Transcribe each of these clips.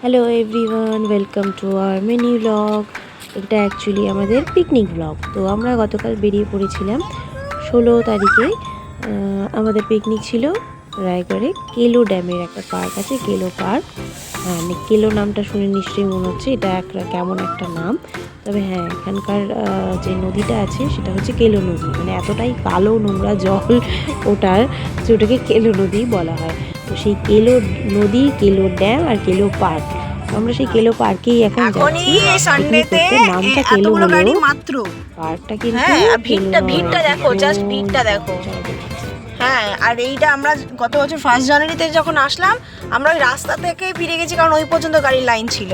Hello everyone, welcome to our mini blog. এটা actually আমাদের picnic blog. তো আমরা গতকাল বেরিয়ে পড়েছিলাম 16 তারিখে। আমাদের পিকনিক ছিল রায়গড়ে কেলো ড্যামের একটা পার্ক আছে, কেলো পার্ক। হ্যাঁ, কেলো নামটা শুনে নিশ্চয়ই মনে হচ্ছে এটা কেমন একটা নাম। তবে হ্যাঁ, এখানকার যে নদীটা আছে সেটা হচ্ছে কেলো নদী। মানে এতটাই কালো নোংরা জল ওটার, যে ওটাকে কেলো নদী বলা হয়। তো সেই কেলো নদী, কেলো ড্যাম আর কেলো পার্ক, আমরা সেই কেলো পার্কেই এখন যাচ্ছি পিকনিক করতে। নামটা কেলো হলেও পার্কটা কিন্তু ভিড়টা দেখো, জাস্ট ভিড়টা দেখো। হ্যাঁ, আর এইটা আমরা গত বছর 1 জানুয়ারিতে যখন আসলাম, আমরা ওই রাস্তা থেকেই ফিরে গেছি, কারণ ওই পর্যন্ত গাড়ির লাইন ছিল।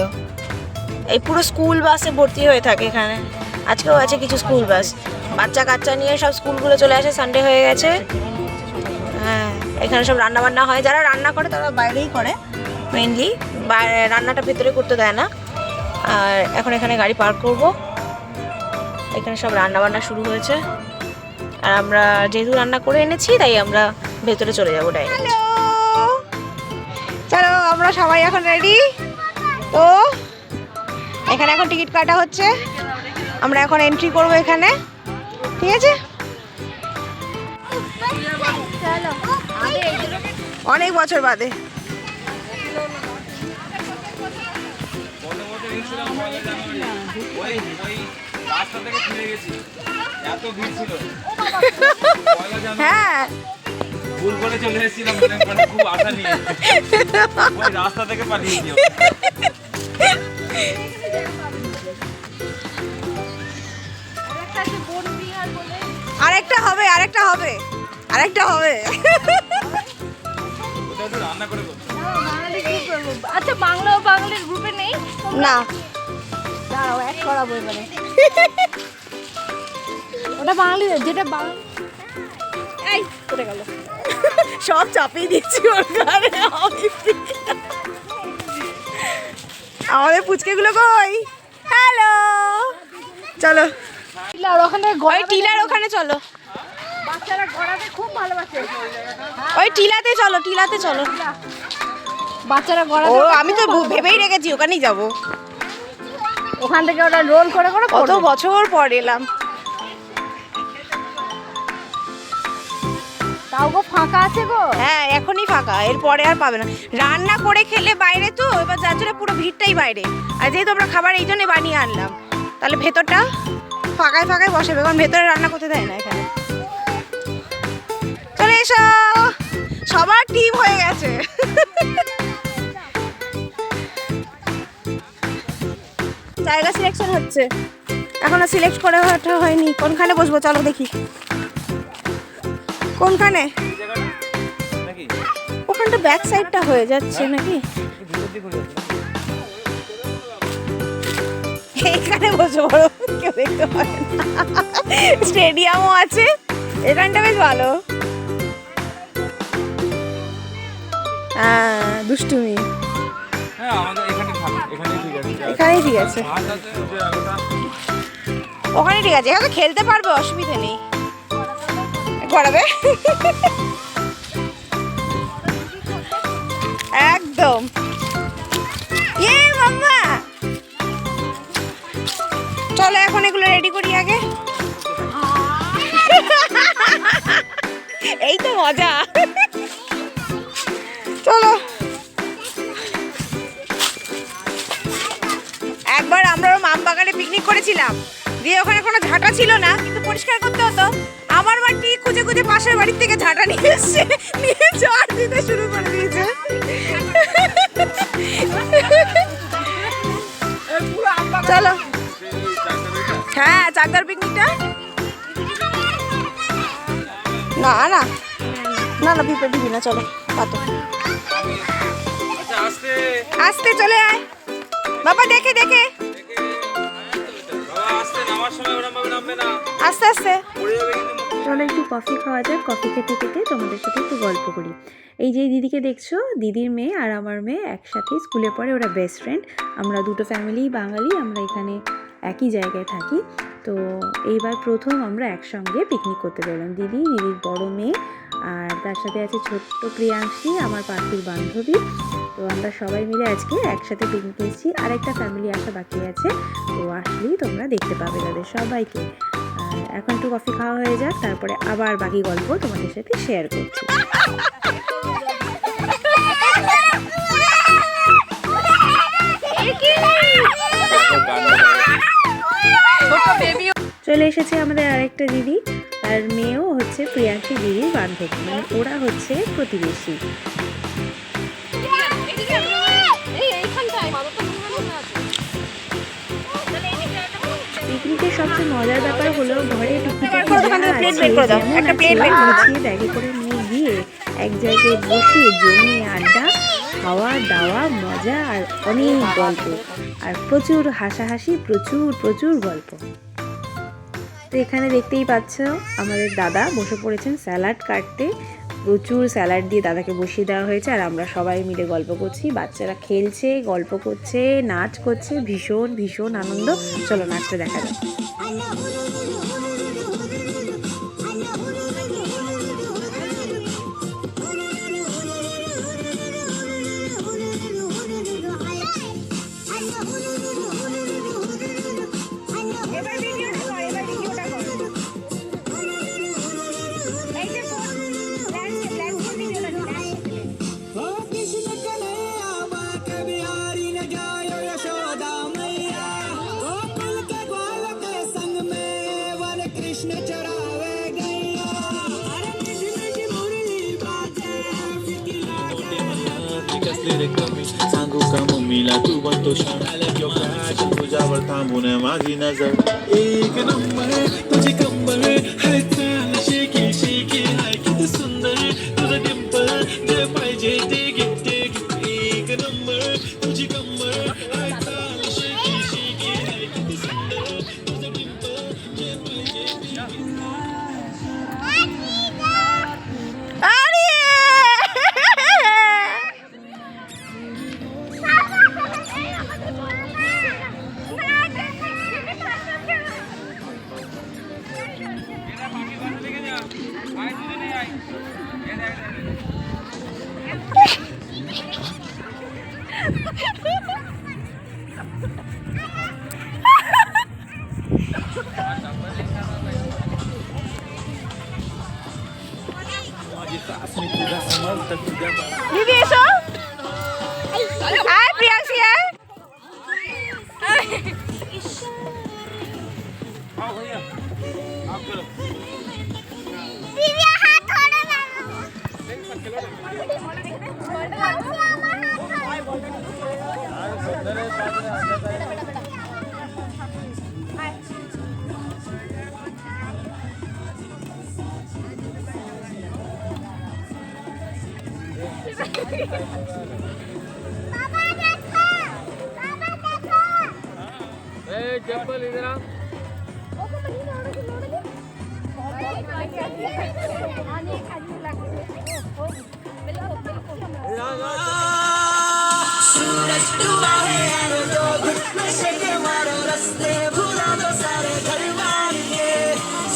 এই পুরো স্কুল বাসে ভর্তি হয়ে থাকে এখানে। আজকেও আছে কিছু স্কুল বাস, বাচ্চা কাচ্চা নিয়ে সব স্কুলগুলো চলে আসে। সানডে হয়ে গেছে। হ্যাঁ, এখানে সব রান্না বান্না হয়। যারা রান্না করে তারা বাইরেই করে মেইনলি, রান্নাটা ভেতরে করতে দেয় না। আর এখন এখানে গাড়ি পার্ক করব। এখানে সব রান্না বান্না শুরু হয়েছে, আর আমরা যেহেতু রান্না করে এনেছি তাই আমরা ভেতরে চলে যাবো ডাইরেক্ট। চলো, আমরা সবাই এখন রেডি। তো এখানে এখন টিকিট কাটা হচ্ছে, আমরা এখন এন্ট্রি করব এখানে, ঠিক আছে? অনেক বছর বাদে। হ্যাঁ, ভুল করে চলে এসেছিলাম, খুব আশা নিয়ে ওই রাস্তা থেকে পালিয়ে গিয়ে। আরেকটা হবে। রান্না করে আচ্ছা, বাংলা ও বাঙালির গ্রুপে নেই না, দাঁড়াও, এক করাবো এবারে। ওটা বাঙালি, যেটা এই করে গেল, সব চাপিয়ে দিচ্ছি ওর ঘরে। আমাদের পুচকেগুলো কই? হ্যালো, চলো টিলার ওখানে, ওই টিলার ওখানে চলো। বাচ্চারা গড়াতে খুব ভালোবাসে। ওই টিলাতে চলো। বাচ্চারা ও, গড়াতে, আমি তো ভেবেই রেখেছি ওখানেই যাব। ওখান থেকে ওরা রোল করে করে কত বছর পর এলাম। তাও গো ফাঁকা আছে গো। হ্যাঁ, এখনই ফাঁকা, এরপরে আর পাবে না। রান্না করে খেলে বাইরে, তো এবার যার জন্য পুরো ভিড়টাই বাইরে। আর যেহেতু আমরা খাবার এই জন্য বানিয়ে আনলাম, তাহলে ভেতরটা ফাঁকায় বসাবে, কারণ ভেতরে রান্না করতে দেয় না এখানে। চলে এসো, সবার টিম হয়ে গেছে। জায়গা সিলেকশন হচ্ছে, এখনো সিলেক্ট করে হয়নি। কোনখানে বসবো চলো দেখি। কোনখানে? ওখানটা ব্যাক সাইডটা হয়ে যাচ্ছে নাকি? এখানে বসবো, কেউ দেখতে পাবে না। স্টেডিয়ামও আছে, এখানটা বেশ ভালো। হ্যাঁ, দুষ্টুমি এখানেই ঠিক আছে। ওখানে ঠিক আছে, এখানে খেলতে পারবে, অসুবিধা নেই। গড়াবে একদম। ইয়ে মাম্মা, চলো এখন এগুলো রেডি করি আগে। এই তো মজা। চলো, একবার আমরা আমবাগানে পিকনিক করেছিলাম, দিয়ে ওখানে কোনো ঝাঁটা ছিল না, কিন্তু পরিষ্কার করতে হতো। আমার মা ঠিক খুঁজে পাশের বাড়ির থেকে ঝাঁটা নিয়ে এসছে, নিয়ে ঝাড় দিতে শুরু করে দিয়েছে। চলো, হ্যাঁ, চাকদার পিকনিকটা না পিঁপড়ে দিবি না। চলো পাতো, আস্তে চলে আয় বাবা, দেখে আস্তে। চলো একটু কফি খাওয়া যাক। কফি খেতে খেতে তোমাদের সাথে একটু গল্প করি। এই যে দিদিকে দেখছো, দিদির মেয়ে আর আমার মেয়ে একসাথে স্কুলে পড়ে, ওরা বেস্ট ফ্রেন্ড। আমরা দুটো ফ্যামিলি বাঙালি, আমরা এখানে একই জায়গায় থাকি। তো এইবার প্রথম আমরা একসঙ্গে পিকনিক করতে বেরোলাম, দিদির বড় মেয়ে, আর তার সাথে আছে ছোট্ট প্রিয়াংশী, আমার পাখির বান্ধবী। তো আমরা সবাই মিলে আজকে একসাথে পিকনিক এসেছি, আর একটা ফ্যামিলি আসা বাকি আছে, তো আসলেই তোমরা দেখতে পাবে তাদের সবাইকে। আর এখন একটু কফি খাওয়া হয়ে যাক, তারপরে আবার বাকি গল্প তোমাদের সাথে শেয়ার করছি। চলে এসেছে আমাদের আরেকটা দিদি, আর মেয়েও হচ্ছে প্রিয়াঙ্কি দিদির বান্ধবী, মানে ওরা হচ্ছে প্রতিবেশী। পিকনিকের সবচেয়ে মজার ব্যাপার হলো ঘরে গুছিয়ে ব্যাগে করে নিয়ে গিয়ে এক জায়গায় বসে জমিয়ে আড্ডা, খাওয়া দাওয়া, মজা আর অনেক গল্প, আর প্রচুর হাসাহাসি, প্রচুর প্রচুর গল্প। তো এখানে দেখতেই পাচ্ছ আমাদের দাদা বসে পড়েছেন স্যালাড কাটতে, প্রচুর স্যালাড দিয়ে দাদাকে বসিয়ে দেওয়া হয়েছে, আর আমরা সবাই মিলে গল্প করছি, বাচ্চারা খেলছে, গল্প করছে, নাচ করছে, ভীষণ ভীষণ আনন্দ। চলো নাচটা দেখা যাক। सांगू का मम्मीला तू बनतो शाळा फॅशन तुझ्यावर थांबून माझी नजर एक नंबर तुझी कंबर हाय चाल शेकी शेकी हाय किती सुंदर तुझं डिंपल जे पाहिजे ते घेते एक नंबर तुझी कंबर हाय चाल शेकी शेकी हाय किती सुंदर तुझं डिंपल जे पाहिजे দিদি এসো, আয় প্রিয়াঙ্কি আয়। चप्पल इधर आ। सूरज डूबा है यारो दो घुट नशे के मारो रस्ते भुला दो सारे घर वाले।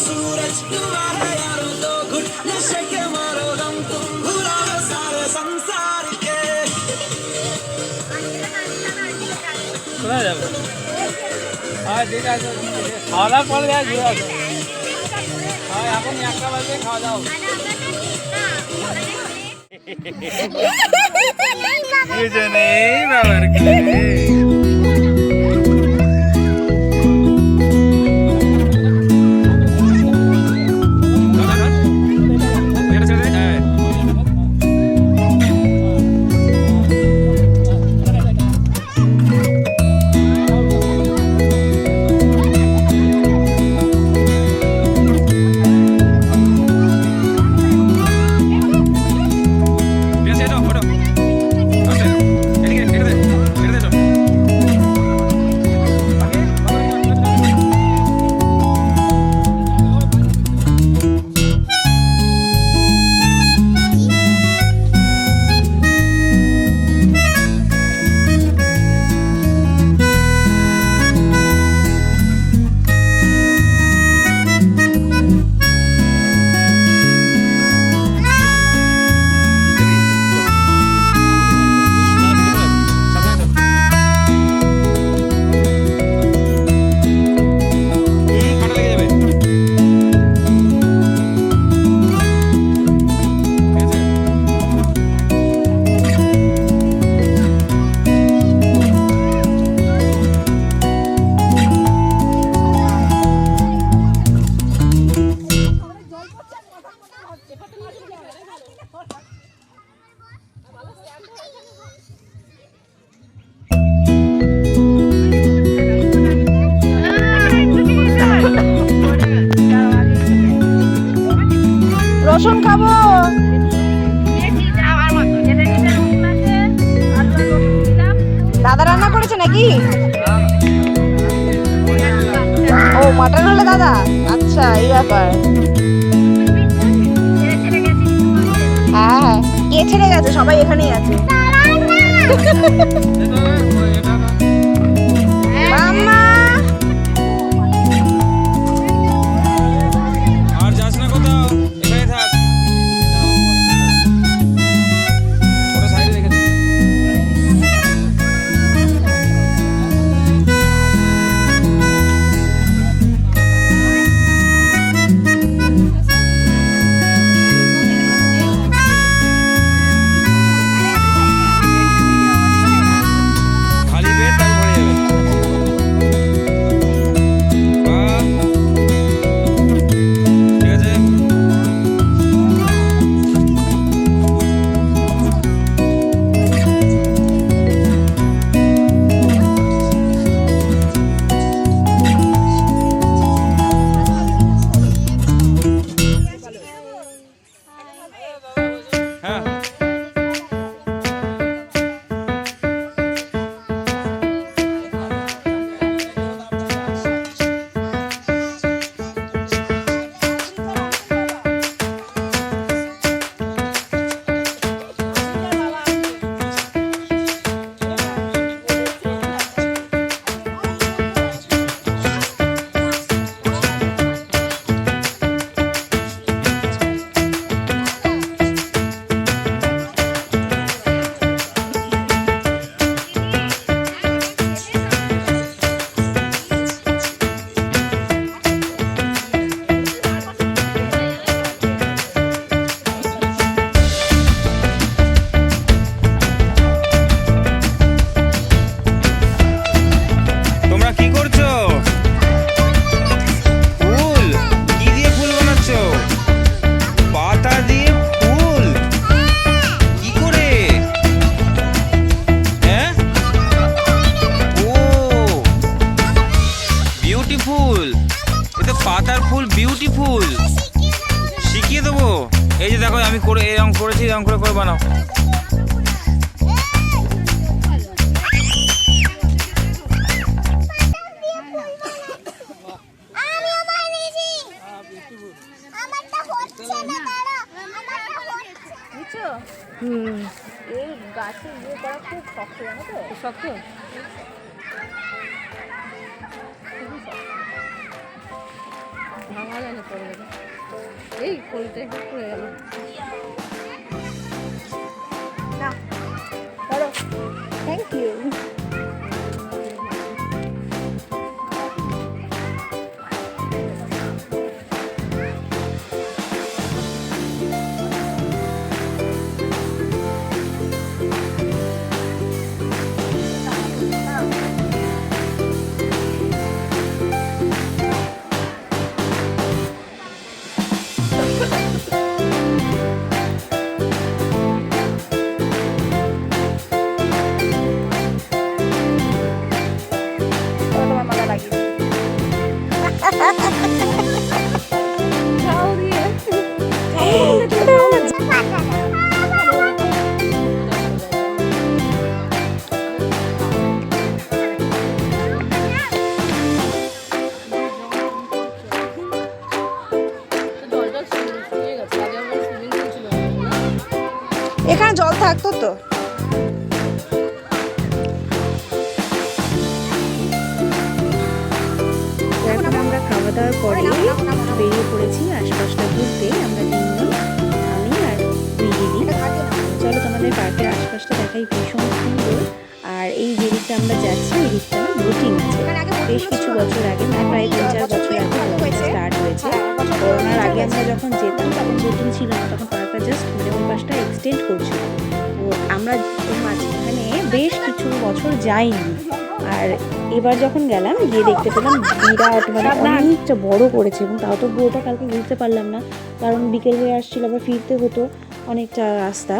सूरज डूबा है यारो दो घुट नशे के मारो गम तुम भुला दो सारे संसार के। খাওয়া পড়ে যায় ঘুরে আসো। এখন একটা বাজে খাওয়া দাও। দুজনেই বাবার কোলে। দাদা রান্না করেছে নাকি? ও মাটন হলো দাদা, আচ্ছা এই ব্যাপার। হ্যাঁ কে ছেড়ে গেছে? সবাই এখানেই আছে। মাম্মা আর যাস না কোথাও, এখানে থাক। ওটা সাইডে রেখে দে। খালি পেট তাই ভরে যাবে। বাহ, ঠিক আছে। হ্যাঁ তোমরা কি করছো? ফুল? কি দিয়ে ফুল বানাচ্ছো? পাতা দিয়ে ফুল? কি করে? হ্যাঁ? ও বিউটিফুল, এটা পাতার ফুল, বিউটিফুল। শিখিয়ে দেবো। এই যে দেখো আমি করে এরকম করেছি, এরকম করে করে বানাও। হুম এই গাছে ইয়ে করা খুব শক্ত, জানো তো? শক্ত ভাঙা যায় না, পড়ে গেল। এই ফুলটা একটু পড়ে গেল। Thank you. এখানে জল থাকতো তো। এখন আমরা খাওয়া দাওয়ার পরে বেরিয়ে পড়েছি আশপাশটা ঘুরতে। আমরা তিনজন, আমি আর দুই দিদি। চলো তোমাদের পার্কের আশপাশটা দেখাই, ভীষণ সুন্দর। আর এই যে দিকটা আমরা যাচ্ছি, এই দিকটা বোটিং আছে। বেশ কিছু বছর আগে, মানে প্রায় 3-4 বছর আগে স্টার্ট হয়েছে। করোনার আগে আমরা যখন যেতাম তখন বোটিং ছিল না, তখন পার্কটা জাস্ট মানে ওই পাশটা এক্সটেন্ড করছিল। তো আমরা মাঝখানে বেশ কিছু বছর যাইনি। আর এবার যখন গেলাম, গিয়ে দেখতে পেলাম বিরাট, মানে অনেকটা বড় করেছে। এবং তাও তো পুরোটা কালকে ঘুরতে পারলাম না, কারণ বিকেল হয়ে আসছিল, আবার ফিরতে হতো অনেকটা রাস্তা।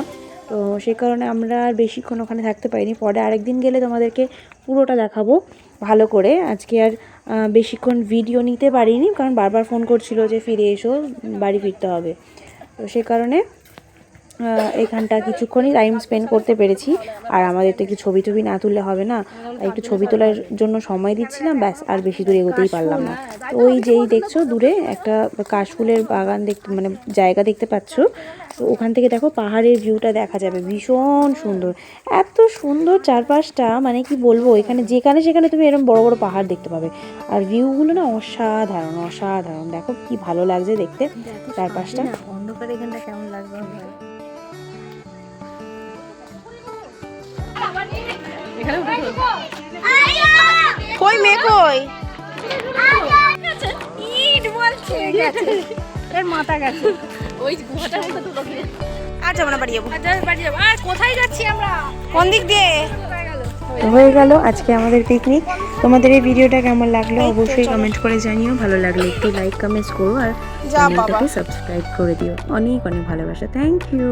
তো সেই কারণে আমরা আর বেশিক্ষণ ওখানে থাকতে পারিনি। পরে আরেকদিন গেলে তোমাদেরকে পুরোটা দেখাবো ভালো করে। আজকে আর বেশিক্ষণ ভিডিও নিতে পারিনি, কারণ বারবার ফোন করছিল যে ফিরে এসো, বাড়ি ফিরতে হবে। তো সে কারণে এখানটা কিছুক্ষণই টাইম স্পেন্ড করতে পেরেছি। আর আমাদের তো একটু ছবি টবি না তুললে হবে না, তাই একটু ছবি তোলার জন্য সময় দিচ্ছিলাম, ব্যাস। আর বেশি দূর এগোতেই পারলাম না। তো ওই যেই দেখছো দূরে একটা কাশফুলের বাগান দেখতে, মানে জায়গা দেখতে পাচ্ছ, তো ওখান থেকে দেখো পাহাড়ের ভিউটা দেখা যাবে, ভীষণ সুন্দর, এত সুন্দর চারপাশটা, মানে কি বলবো। এখানে যেখানে সেখানে তুমি এরকম বড় বড় পাহাড় দেখতে পাবে, আর ভিউগুলো না অসাধারণ অসাধারণ। দেখো কি ভালো লাগছে দেখতে চারপাশটা। অন্ধকার এখানটা কেমন লাগবে? কই মেয়ে কই? ইট বলছে গেছে, এর মাথা গেছে ওই গুহাটার মধ্যে তো লোকে। আর যাবো না, বাড়ি যাবো। বাড়ি যাবো। আর কোথায় যাচ্ছি আমরা? কোন দিক দিয়ে? তো হয়ে গেল আজকে আমাদের পিকনিক। তোমাদের এই ভিডিওটা কেমন লাগলো অবশ্যই কমেন্ট করে জানিও। ভালো লাগলে একটু লাইক কমেন্টস করো আর যা বাবা। চ্যানেলটাকে সাবস্ক্রাইব করে দিও। অনেক অনেক ভালোবাসা। Thank you.